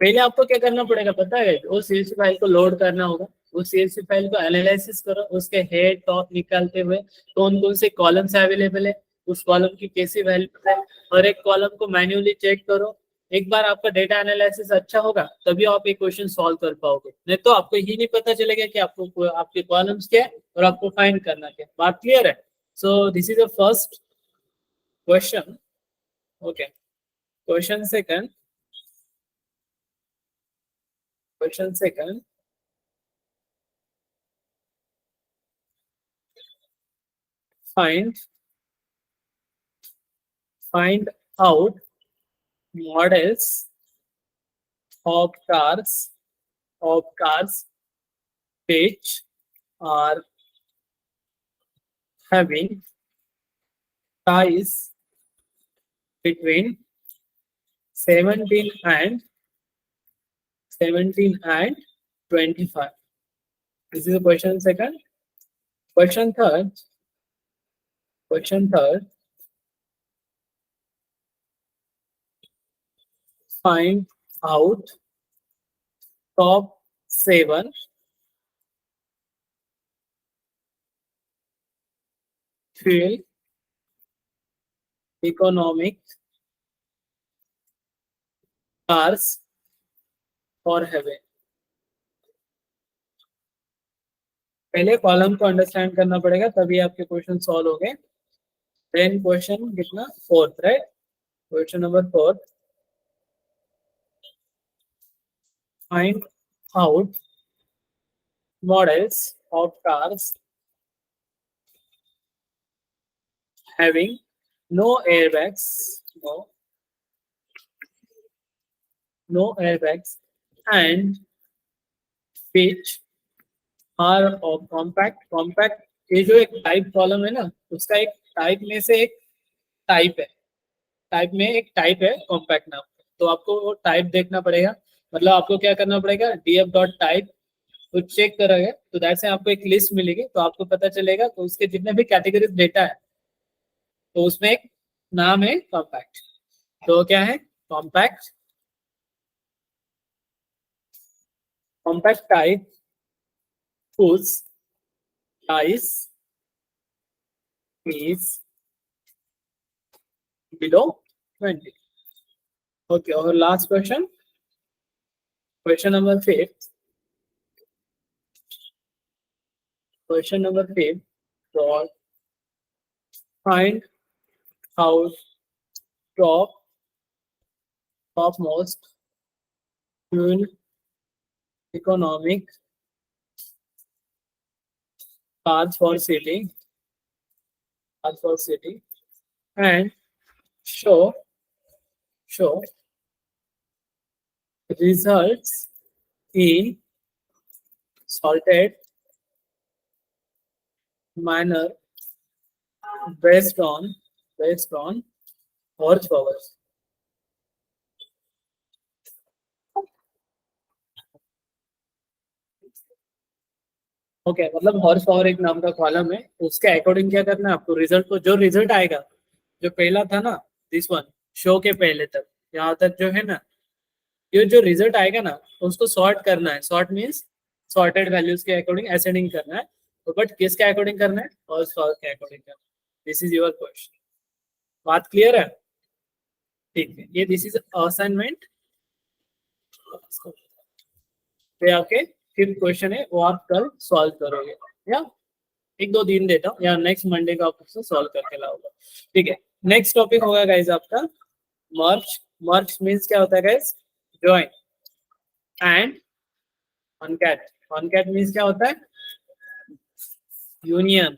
पहले आपको क्या करना पड़ेगा पता है? वो CSV फाइल को लोड करना होगा, उस CSV फाइल को एनालिसिस करो, उसके हेड टॉप निकालते हुए कौन कौन से कॉलम्स अवेलेबल है, उस कॉलम की कैसी वैल्यू है, और एक कॉलम को मैन्युअली चेक करो। एक बार आपका डेटा एनालिसिस अच्छा होगा तभी आप एक क्वेश्चन सॉल्व कर पाओगे, नहीं तो आपको ही नहीं पता चलेगा कि आपको आपके कॉलम्स क्या है और आपको फाइंड करना क्या है। बात क्लियर है? सो this is the first question. Okay, question second, question second, find find out models of cars which are having price between 17 and 25. This is the question second. Question third, question third, find out top 7 fuel economic cars for heaven. पहले column को understand करना पड़ेगा तभी आपके question solve हो गए। Then question कितना? Fourth, right? Question number 4, find out models of cars having no airbags, no airbags, and which are of compact. Compact ये जो एक टाइप कॉलम है ना, उसका एक टाइप में से एक टाइप है, टाइप में एक टाइप है कॉम्पैक्ट नाम। तो आपको वो टाइप देखना पड़ेगा, मतलब आपको क्या करना पड़ेगा, df डॉट टाइप तो चेक करोगे तो दैट से आपको एक लिस्ट मिलेगी, तो आपको पता चलेगा तो उसके जितने भी कैटेगरीज डेटा है तो उसमें एक नाम है कॉम्पैक्ट। तो क्या है? Compact, compact type whose size is below 20. Okay, और last question, question number 5, question number 5, तो find out top most fuel economic cars for city, and show results in sorted manner based on horsepower. Okay, मतलब horse power एक नाम का column है, उसके according क्या करना है आपको, रिजल्ट को, जो रिजल्ट आएगा, जो पहला था ना, दिस वन, शो के पहले तक, यहाँ तक जो है ना, ये जो रिजल्ट आएगा ना उसको सॉर्ट करना है। सॉर्ट मीन्स सॉर्टेड वैल्यूज के अकॉर्डिंग असेंडिंग करना है, तो बट किसके अकॉर्डिंग करना है, फर्स्ट ऑर्डर के अकॉर्डिंग करना है। This is your question. बात क्लियर है? ठीक है, ये दिस इज असाइनमेंट। तो आपके फिफ्थ क्वेश्चन है, वो आप कल सॉल्व करोगे, या एक दो दिन देता हूँ, या नेक्स्ट मंडे को आप उसको सॉल्व करके लाओगे। ठीक है, नेक्स्ट टॉपिक होगा गाइज आपका मर्ज। मर्ज मीन्स क्या होता है guys? Join. And concat. Concat means क्या होता है? यूनियन।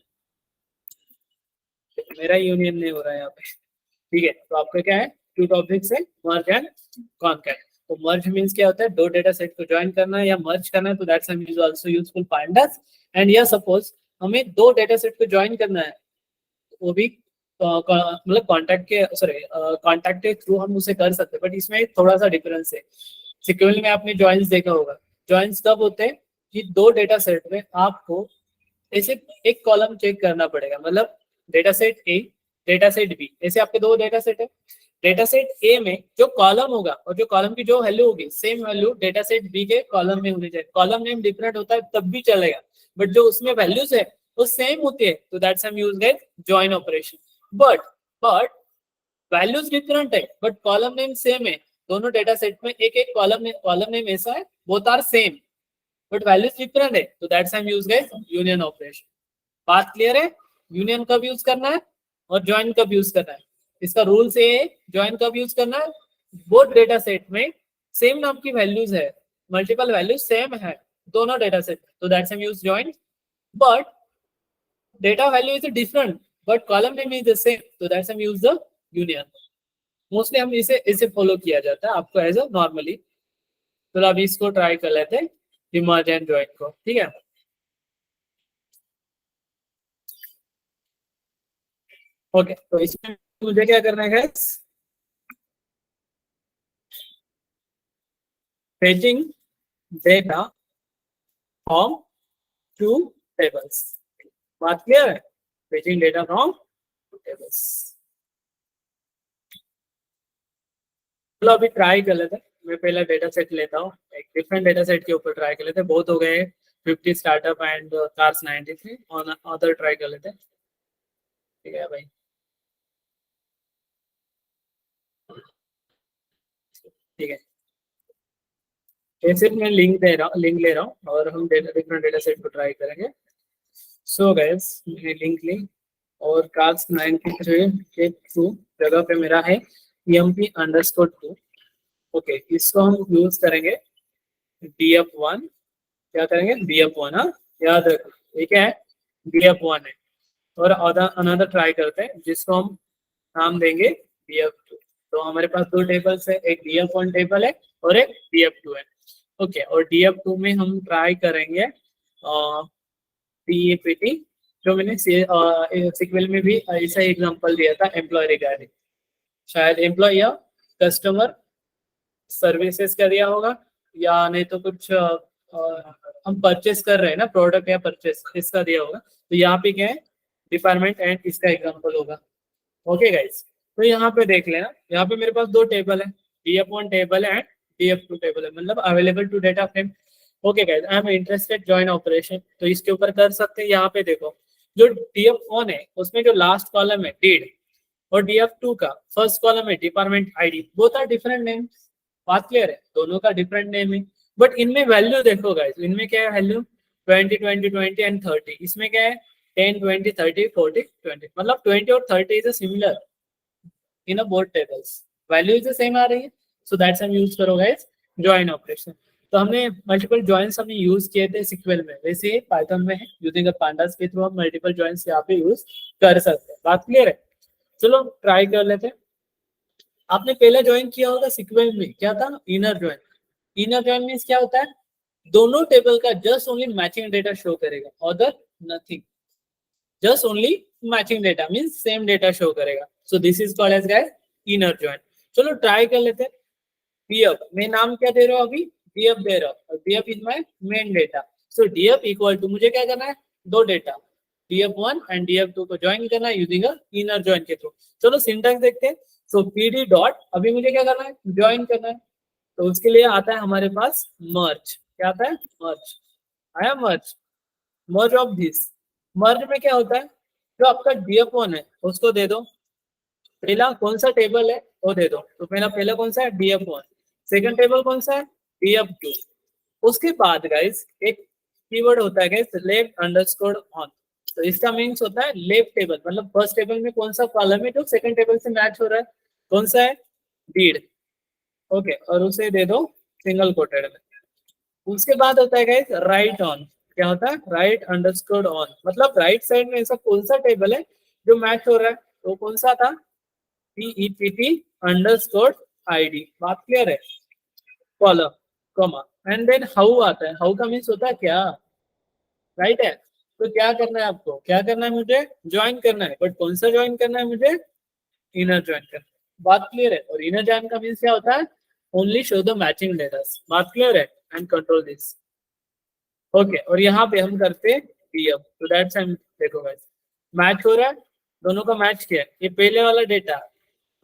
मेरा यूनियन नहीं हो रहा है यहाँ पे। ठीक है, तो आपका क्या है, टू टॉपिक्स है, मर्ज एंड कॉनकैट। तो मर्ज मींस क्या होता है? दो डेटा सेट को ज्वाइन करना है या मर्ज करना है, तो that's also useful pandas. And या सपोज हमें दो डेटा सेट को ज्वाइन करना है, वो भी मतलब कॉन्टैक्ट के सॉरी कॉन्टैक्ट के थ्रू हम उसे कर सकते हैं, बट इसमें थोड़ा सा डिफरेंस है। सिक्वेल में आपने ज्वाइंस देखा होगा। ज्वाइंस तब होते हैं कि दो डेटा सेट में आपको ऐसे एक कॉलम चेक करना पड़ेगा, मतलब data set A, data set B, ऐसे आपके दो डेटा सेट है। डेटा सेट ए में जो कॉलम होगा और जो कॉलम की जो वैल्यू होगी, same value data set B के कॉलम में होनी चाहिए। कॉलम नेम डिफरेंट होता है तब भी चलेगा, बट जो उसमें वैल्यूज है वो सेम होती है, तो दैट्स हम use guys join operation. But values different है बट कॉलम नेम सेम है। दोनों डेटा सेट में एक एक कॉलम नेम ऐसा है, both are same but values different है, तो दैट्स हम यूज गाइस यूनियन ऑपरेशन। बात क्लियर है? यूनियन कब यूज करना है और ज्वाइन कब यूज करना है, इसका रूल से ज्वाइन कब यूज करना है? बोथ डेटा सेट में सेम नाम की वैल्यूज है, मल्टीपल वैल्यूज सेम है दोनों डेटा सेट, तो दैट्स हम use join. But data value is different but column name is the same, तो दैट्स हम यूज द यूनियन। मोस्टली हम इसे फॉलो किया जाता है आपको एज अ नॉर्मली। तो अभी इसको ट्राई कर लेते हैं मर्ज एंड ज्वाइन को, ठीक है। ओके, तो इसमें मुझे क्या करना है guys? fetching data from two tables। बात क्लियर है? fetching data from two tables। चलो अभी ट्राई कर लेते हैं। मैं पहला डेटा सेट लेता हूँ, एक डिफरेंट डेटा सेट के ऊपर ट्राई कर लेते हैं। बहुत हो गए 50 startup and cars 93 on other try कर लेते हैं। ठीक है भाई, ठीक है। सिर्फ मैं लिंक ले रहा हूँ और हम डिफरेंट डेटा सेट को ट्राई करेंगे। सो गाइस, मैंने लिंक ली और कार्स 93 के थ्रू जगह पे मेरा है emp_2। ओके, इसको हम यूज करेंगे df1। क्या करेंगे? df1। हाँ, याद रखो, ठीक है, df1 है। और अनदर ट्राई करते हैं जिसको हम नाम देंगे df2। तो हमारे पास दो टेबल्स है, एक df1 टेबल है और एक df2 है। ओके, और df2 में हम ट्राई करेंगे पीपीटी, जो मैंने सीक्वल में भी ऐसा एग्जांपल दिया था, एम्प्लॉय रिगार्डिंग। शायद एम्प्लॉय या कस्टमर सर्विसेज का दिया होगा, या नहीं तो कुछ हम परचेस कर रहे हैं ना, प्रोडक्ट या परचेस, इसका दिया होगा। तो यहाँ पे क्या है? डिपार्टमेंट एंड इसका एग्जांपल होगा। ओके गाइस, तो यहाँ पे देख लेना, यहाँ पे मेरे पास दो टेबल है, df1 टेबल है एंड df2 टेबल है, मतलब available to data frame. Okay guys, I am interested join operation, तो इसके ऊपर कर सकते हैं। यहाँ पे देखो, जो df1 है उसमें जो लास्ट कॉलम है डीड, और df2 का फर्स्ट कॉलम है department ID, both are different name. बात क्लियर है? दोनों का डिफरेंट नेम है, बट इनमें वैल्यू देखो गाइस, इनमें क्या है वैल्यू? 20 20 20 एंड 30। इसमें क्या है? 10 20 30 40 20, मतलब 20 और 30 is similar in a both tables, value is same आ रही है, सो दैट्स हम यूज करो गाइस ज्वाइन ऑपरेशन। तो हमने मल्टीपल जॉइंस हमने यूज किए थे सिक्वल में, वैसे ही पाइथन में है, यूजिंग पांडास के थ्रू हम मल्टीपल जॉइंस यहाँ पे यूज कर सकते हैं। बात क्लियर है? चलो ट्राई कर लेते हैं। आपने पहले ज्वाइन किया होगा सिक्वेंस में, क्या था? Inner join. Inner join means क्या होता है? दोनों टेबल का just only matching data show करेगा, other nothing. Just only matching data means same data show करेगा, so this is called as guys inner join. चलो ट्राई कर लेते हैं। df मैं नाम क्या दे रहा हूँ अभी? df दे रहा हूँ, df is my main data. So df equal to, मुझे क्या करना है? दो डेटा df1 एंड df2 को ज्वाइन करना है यूजिंग इनर ज्वाइन के थ्रू। चलो सिंटैक्स देखते हैं। सो pd डॉट, अभी मुझे क्या करना है? ज्वाइन करना है, तो उसके लिए आता है हमारे पास मर्ज। क्या आता है? मर्ज। आया मर्ज, मर्ज ऑफ दिस। मर्ज में क्या होता है, जो आपका डीएफ1 है उसको दे दो, पहला कौन सा टेबल है वो दे दो, तो पहला कौन सा है, डीएफ1। सेकंड टेबल कौन सा है, डीएफ2। उसके बाद गाइस एक कीवर्ड होता है गाइस, लेफ्ट अंडरस्कोर ऑन। तो इसका मीन्स होता है लेफ्ट टेबल, मतलब फर्स्ट टेबल में कौन सा कॉलम है जो सेकंड टेबल से मैच हो रहा है, कौन सा है, डीड। ओके, और उसे दे दो सिंगल कोटेड में। उसके बाद होता है गाइस राइट ऑन। क्या होता है, राइट अंडरस्कोर ऑन, मतलब राइट साइड में ऐसा कौन सा टेबल है जो मैच हो रहा है, तो कौन सा था, PEPT अंडरस्कोर ID। बात क्लियर है, column comma, and then how आता है, हाउ का मीन्स होता है क्या, राइट है। तो क्या करना है आपको, क्या करना है, मुझे ज्वाइन करना है, बट कौन सा ज्वाइन करना है, मुझे इनर ज्वाइन करना है। बात क्लियर है, और इनर ज्वाइन का मीन्स क्या होता है, only show the matching datas. बात क्लियर है, एंड कंट्रोल दिस। ओके, और यहाँ पे हम करते हैं DM, तो दैट्स हम देखो गाइस, मैच हो रहा है, दोनों का मैच किया है, ये पहले वाला डेटा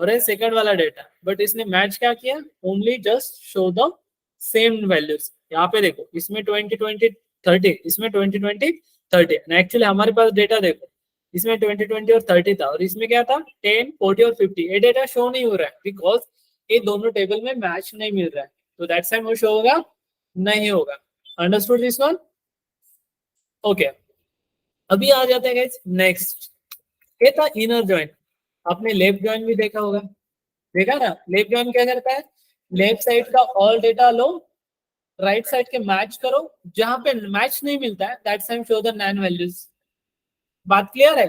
और ये सेकंड वाला डेटा, बट इसने मैच क्या किया, only just show the same values. यहाँ पे देखो, इसमें 20 20 30, इसमें 20 20 30, एक्चुअली हमारे पास डेटा देखो, इसमें 20 20 और 30 था, और इसमें क्या था, 10 40 और 50। ये डेटा शो नहीं हो रहा है बिकॉज ये दोनों टेबल में मैच नहीं मिल रहा है, तो दैट्स टाइम वो शो होगा नहीं होगा। Understood this one. ओके, अभी आ जाते हैं गाइस नेक्स्ट, ये था इनर जॉइन। आपने लेफ्ट जॉइन भी देखा होगा, देखा ना, लेफ्ट जॉइन क्या करता है, लेफ्ट साइड का ऑल डेटा लो, राइट साइड के मैच करो, जहां पे मैच नहीं मिलता है that's time show the NaN values. बात क्लियर है,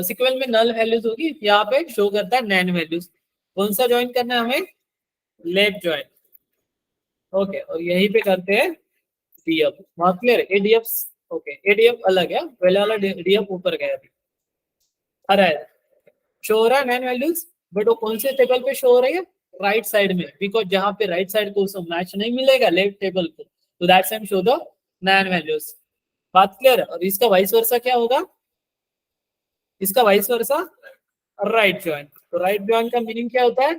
सीक्वल में नल वैल्यूज होगी, यहाँ पे शो करता है नैन वैल्यूज। कौन सा ज्वाइन करना है हमें, लेफ्ट ज्वाइन। ओके, और यहीं पे करते हैं डीएफ। बात क्लियर है, एडीएफ। ओके, एडीएफ अलग है, पहले वाला डीएफ ऊपर गया अभी। अरे, शो हो रहा है नैन वैल्यूज, बट वो कौन से टेबल पे शो हो रही है, राइट साइड में, बिकॉज जहां पे राइट साइड को मैच नहीं मिलेगा लेफ्ट टेबल को, तो that's time show the NaN values. बात क्लियर है, और इसका वाइस वर्सा क्या होगा, इसका वाइस वर्सा राइट ज्वाइन। तो राइट ज्वाइन का मीनिंग क्या होता है,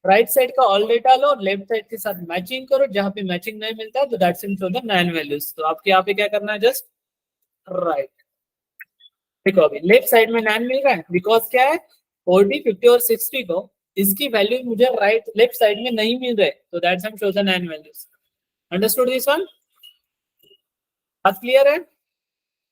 राइट साइड का ऑल डेटा लो, लेफ्ट साइड के साथ मैचिंग करो, जहां पे मैचिंग नहीं मिलता है तो that's time show the NaN values. तो आपके यहाँ पे क्या करना है, जस्ट राइट। देखो अभी लेफ्ट साइड में 9 मिल रहा है, बिकॉज क्या है, 40 50 और 60 को इसकी वैल्यू मुझे राइट लेफ्ट साइड में नहीं मिल रहे, तो दैट्स हम show the 9 values. Understood this one, बात क्लियर है।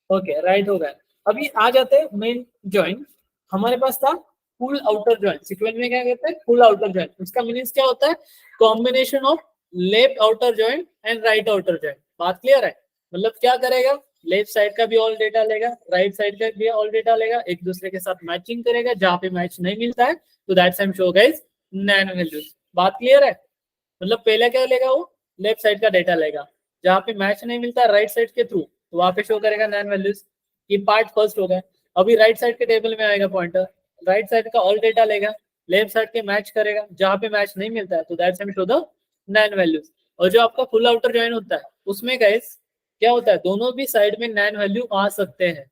ओके, राइट हो गया। अभी आ जाते हैं मेन ज्वाइन। हमारे पास था फुल आउटर ज्वाइन, सीक्वेंस में क्या कहते हैं, फुल आउटर ज्वाइन। उसका मीनिंग क्या होता है, combination of left outer join and right outer join. बात क्लियर है, मतलब क्या करेगा, लेफ्ट साइड का भी ऑल डेटा लेगा, राइट साइड का भी ऑल डेटा लेगा, एक दूसरे के साथ मैचिंग करेगा, जहां पे मैच नहीं मिलता है तो that's time show guys NaN values. बात क्लियर है, मतलब पहले क्या लेगा वो, लेफ्ट साइड का डेटा लेगा, जहां पे मैच नहीं मिलता राइट साइड के थ्रू, तो वहां पे शो करेगा नैन वैल्यूज। ये पार्ट फर्स्ट हो गया। अभी राइट साइड के टेबल में आएगा पॉइंटर, राइट साइड का ऑल डेटा लेगा, लेफ्ट साइड के मैच करेगा, जहां पे मैच नहीं मिलता है तो that's time show the NaN values. और जो आपका फुल आउटर ज्वाइन होता है उसमें गाइस क्या होता है, दोनों भी साइड में नैन वैल्यू आ सकते हैं।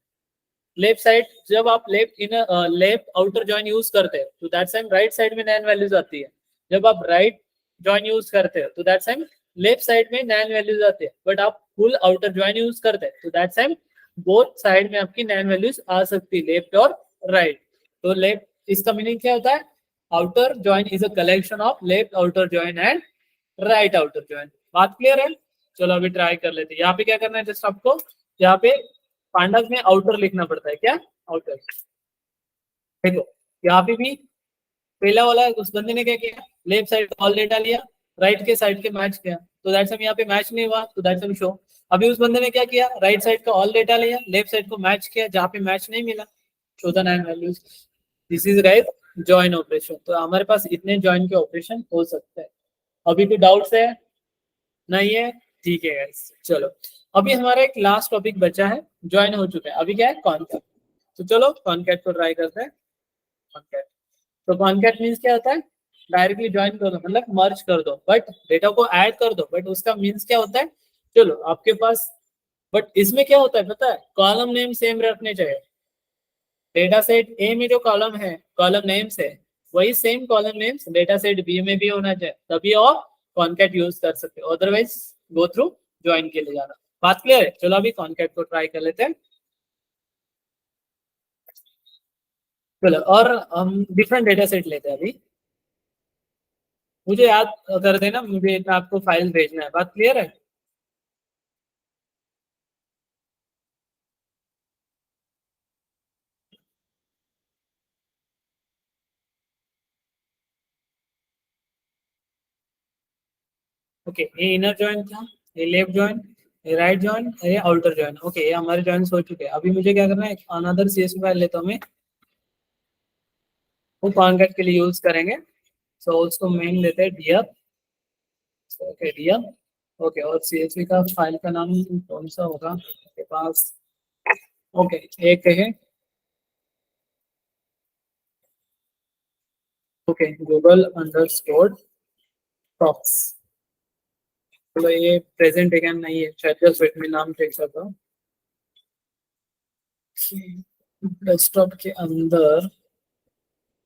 लेफ्ट साइड जब आप लेफ्ट आउटर ज्वाइन यूज करते हैं तो दैट्स टाइम राइट साइड में नैन वैल्यूज आती है। जब आप राइट ज्वाइन यूज करते हैं तो दैट्स टाइम लेफ्ट साइड में नैन वैल्यूज आती है, बट आप फुल आउटर ज्वाइन यूज करते हैं तो दैट्स टाइम बोथ साइड में आपकी नैन वैल्यूज आ सकती है, लेफ्ट और राइट। तो लेफ्ट, इसका मीनिंग क्या होता है, outer join is a collection of left outer join and right outer join. बात क्लियर है, चलो अभी ट्राई कर लेते हैं। यहाँ पे क्या करना है, जस्ट आपको यहाँ पे पांडव में आउटर लिखना पड़ता है, क्या आउटर। देखो यहाँ पे भी पहला वाला उस बंदे ने क्या किया, लेफ्ट साइड ऑल डेटा लिया, राइट के साइड के मैच किया, तो दैट्स हम यहाँ पे मैच नहीं हुआ तो दैट्स हम शो। अभी उस बंदे ने क्या किया, राइट साइड का ऑल डेटा लिया, लेफ्ट साइड को मैच किया, जहाँ पे मैच नहीं मिला, show the NaN values. This is right join operation. तो हमारे पास इतने जॉइन के ऑपरेशन हो सकते हैं। अभी कोई डाउट्स है, नहीं है, ठीक है गाइस। चलो अभी हमारा एक लास्ट टॉपिक बचा है, ज्वाइन हो चुका है, अभी क्या है, कॉन्कैट। तो चलो कॉन्कैट को ट्राई करते हैं। कॉन्कैट, तो कॉन्कैट मींस क्या होता है, डायरेक्टली ज्वाइन कर दो, मतलब मर्ज कर दो, बट डेटा को ऐड कर दो, बट उसका मींस क्या होता है, चलो आपके पास, बट इसमें क्या होता है पता है, कॉलम नेम सेम रखने चाहिए। डेटा सेट ए में जो कॉलम है, कॉलम नेम्स है, वही same column names data set B में भी होना चाहिए, तभी और कॉन्कैट यूज कर सकते हो, अदरवाइज गो थ्रू ज्वाइन के लिए जाना। बात क्लियर है? चलो अभी कॉन्कैट को ट्राई कर लेते हैं। चलो और हम डिफरेंट डेटा सेट लेते हैं अभी। मुझे याद कर देना, मुझे आपको फाइल भेजना है। बात क्लियर है? ओके, ये इनर जॉइन था, ये लेफ्ट जॉइन, ये राइट जॉइन, ये आउटर जॉइन। ओके, ये हमारे जॉइंस हो चुके हैं। अभी मुझे क्या करना है, अनदर सीएसवी फाइल लेता हूँ मैं, वो कॉन्कैट के लिए यूज करेंगे। सो उसको मेन लेते हैं डियर। Okay dear. ओके, और सीएसवी का फाइल का नाम कौन सा होगा आपके पास? ओके, एक है, ओके गूगल अंडरस्कोर टॉक्स। चलो ये प्रेजेंट अगेन नहीं है, शायद जस्ट वेट में नाम चेक करता हूँ। डेस्कटॉप के अंदर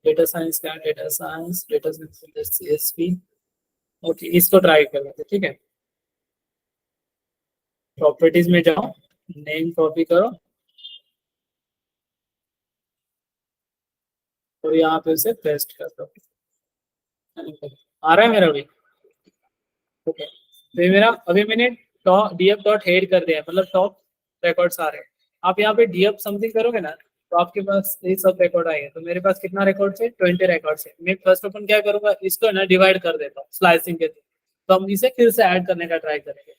डेटा साइंस का, data science, data science CSV. Okay, इसको ट्राई कर लेते हैं, ठीक है। प्रॉपर्टीज में जाओ, नेम कॉपी करो और यहाँ पे उसे पेस्ट कर दो। आ रहा है मेरा भी? ओके, तो ये मेरा अभी मैंने डीएफ डॉट हेड कर दिया है, मतलब टॉप रिकॉर्ड्स आ रहे हैं। आप यहाँ पे डीएफ समथिंग करोगे ना, तो आपके पास ये सब रिकॉर्ड आएंगे। तो मेरे पास कितना रिकॉर्ड है? 20 रिकॉर्ड है। मैं फर्स्ट अपन क्या करूंगा, इसको ना डिवाइड कर देता हूँ स्लाइसिंग के थ्रू। तो हम इसे फिर से ऐड करने का ट्राई करेंगे।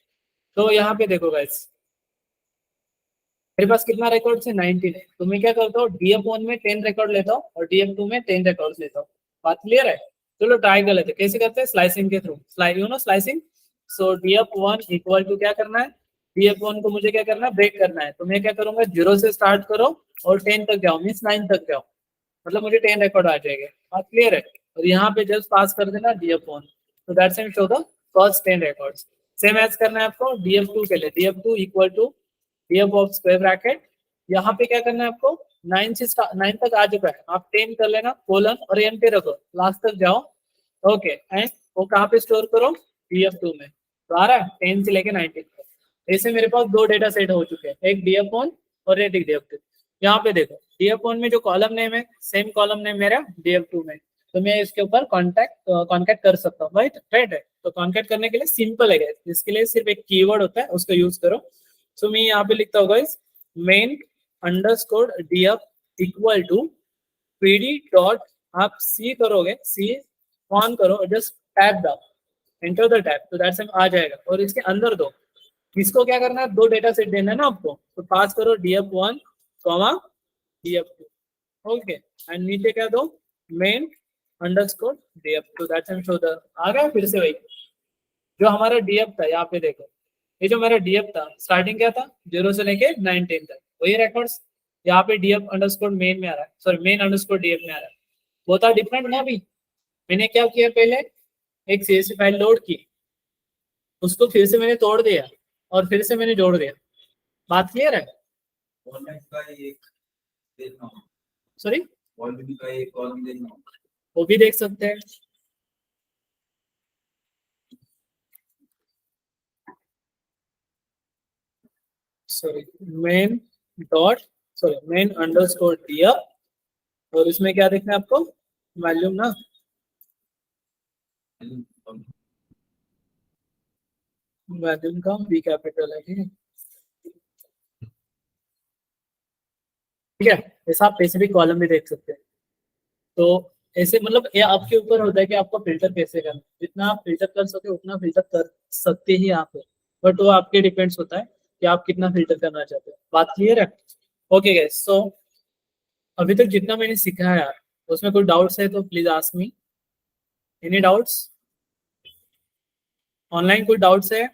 तो यहाँ पे देखो गाइस, मेरे पास कितना रिकॉर्ड है? 19 है। तो मैं क्या करता हूँ, डीएफ वन में 10 रिकॉर्ड लेता हूँ और डीएफ टू में 10 रिकॉर्ड लेता हूँ। बात क्लियर है? चलो ट्राई कर लेते हैं, कैसे करते हैं, स्लाइसिंग के through. Slicing. So DF one equal to क्या करना है, डीएफ वन को मुझे क्या करना है, ब्रेक करना है। तो मैं क्या करूंगा, 0 से स्टार्ट करो और 10 तक जाओ, मीन्स 9 तक जाओ, मतलब मुझे 10 रिकॉर्ड आ जाएगा। बात क्लियर है? और यहाँ पे जस्ट पास कर देना डीएफ वन, तो that's and show the first 10 records. Same as करना है आपको डीएफ टू के लिए। DF two equal to DF of square bracket, यहाँ पे क्या करना है आपको, 9 से 9 तक आ चुका है, आप 10 कर लेना, कोलन और एन पे रखो, लास्ट तक जाओ। ओके, एंड वो कहाँ पे स्टोर करो, डीएफ टू में। तो आ रहा है 10 से लेके 19 तक। ऐसे मेरे पास दो डेटा सेट हो चुके हैं, एक डीएफ वन और एक डीएफ टू। यहाँ पे देखो, डीएफ वन में जो कॉलम नेम है, सेम कॉलम नेम मेरा डीएफ टू में। तो मैं इसके ऊपर कॉन्टैक्ट कर सकता हूँ, राइट राइट है। तो कॉन्टैक्ट करने के लिए सिंपल है guys, इसके लिए सिर्फ एक कीवर्ड होता है, उसका यूज करो। सो मैं यहाँ पे लिखता हूँ guys, main underscore DF equal to PD dot, आप सी करोगे, सी ऑन करो, just tap the enter the tap, तो दैट्स आ जाएगा। और इसके अंदर दो, इसको क्या करना है, दो डेटा सेट देना है ना आपको, तो पास करो DF one comma DF two. Okay, and नीचे क्या दो, मेन अंडरस्कोर डीएफ, तो दैट्स शो द, आ गया फिर से वही जो हमारा डीएफ था। यहाँ पे देखो, ये जो मेरा डीएफ था, स्टार्टिंग क्या था, 0 से लेके 19 तक, वही रिकॉर्ड्स यहाँ पे डीएफ अंडरस्कोर मेन में आ रहा है, सॉरी मेन अंडरस्कोर डीएफ में आ रहा है। वो था डिफरेंट ना। अभी मैंने क्या किया, पहले एक सीएसवी फाइल लोड की, उसको फिर से मैंने तोड़ दिया और फिर से मैंने जोड़ दिया। बात क्लियर है? सॉरी, वो भी देख सकते हैं। Sorry, main dot, sorry main underscore DF, और इसमें क्या देखना है आपको, वॉल्यूम ना, वॉल्यूम का बी कैपिटल है, ठीक है। ठीक है, ऐसा आप स्पेसिफिक कॉलम भी देख सकते हैं। तो ऐसे मतलब ये आपके ऊपर होता है कि आपको फिल्टर कैसे करना है। जितना आप फिल्टर कर सके उतना फिल्टर कर सकते ही आप है, बट वो आपके डिपेंड्स होता है कि आप कितना फिल्टर करना चाहते हो। बात क्लियर है? ओके गाइस, सो अभी तक जितना मैंने सीखा है यार, उसमें कोई डाउट्स है तो please ask me. Any doubts? Online कोई डाउट्स है?